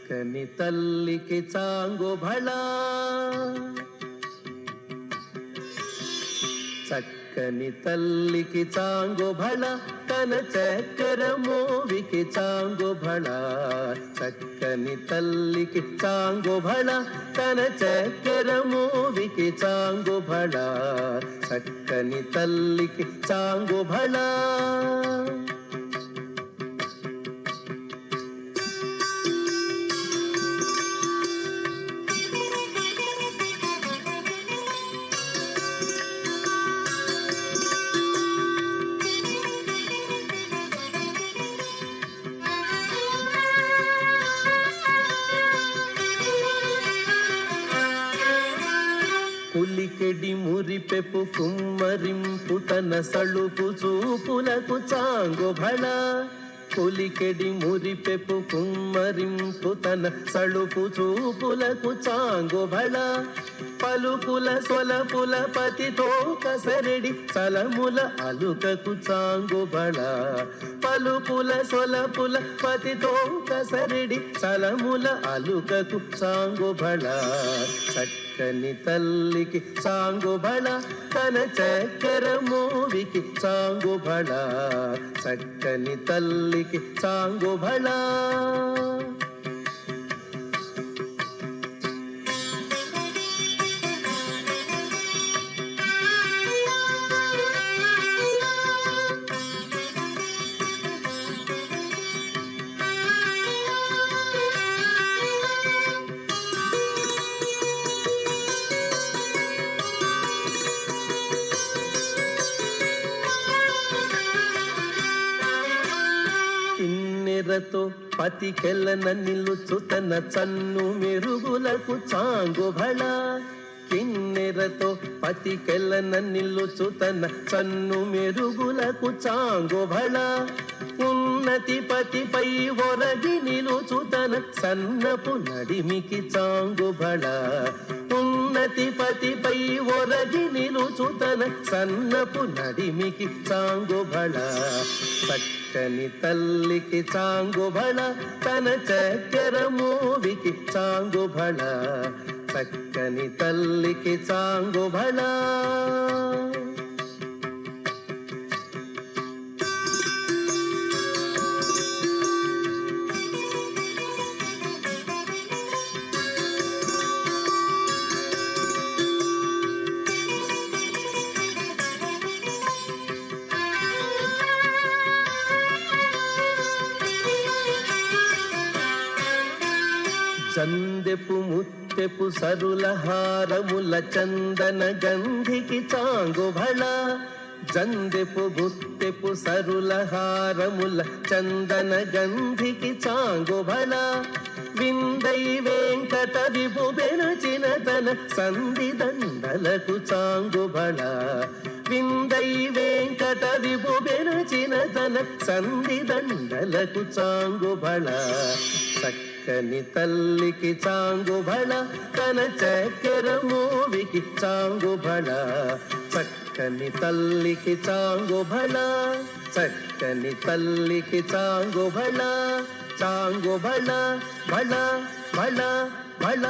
చక్కని తల్లికి చాంగు భళ, చక్కని తల్లికి చాంగు భళ, తన చక్కెర మోవికి చాంగు భళ. చక్కని తల్లికి చాంగు భళ, తన చక్కెర మోవికి చాంగు భళ. చక్కని తల్లికి చాంగు భళ. పులికెడి మురిపెపు కుమ్మరింపు తన సళుపు చూపులకు చాంగు భళ. పులికెడి మురిపెపు కుమ్మరింపు తన సళుపు చూపులకు చాంగు భళ. పలుకుల సొలపుల పతితో కసరెడి చలముల అలుకకు చాంగు భళ. పలుకుల సొలపుల పతితో కసరెడి చలముల అలుకకు చాంగు భళ. చక్కని తల్లికి చాంగు భళ, తన చక్కెర మోవికి చాంగు భళ. చక్కని తల్లికి చాంగు భళ. కిన్నెరతో పతికెలన నిలుచు తన చన్ను మెరుగులకు చాంగు భళ. కిన్నెరతో పతికెలన నిలుచు తన చన్ను మెరుగులకు చాంగు భళ. ఉన్నతి పతిపై ఒరగి నిలుచు తన సన్నపు నడిమికి చాంగు భళ. ఉన్నతి పతిపై ఒరగి నిలుచు తన సన్నపు నడిమికి చాంగు భళ. చక్కని తల్లికి చాంగు భళ, తన చక్కెర మోవికి చాంగు భళ. చక్కని తల్లికి చాంగు భళ. చందెపు ముత్తెపు సరుల హారముల చందన గంధికి చాంగు భళ. చందెపు ముత్తెపు సరుల హారముల చందన గంధికి చాంగు భళ. విందై వెంకట విభు బెరచిన తన సంధి దండలకు చాంగు భళ. విందై వెంకట విభు బెరచిన తన సంధి దండలకు చాంగు భళ. చక్కని తల్లికి చాంగు భళ, తన చక్కెర మోవికి చాంగు భళ. చక్కని తల్లికి చాంగు భళ. చక్కని తల్లికి చాంగు భళ. చాంగు భళ భళ భళ భళ.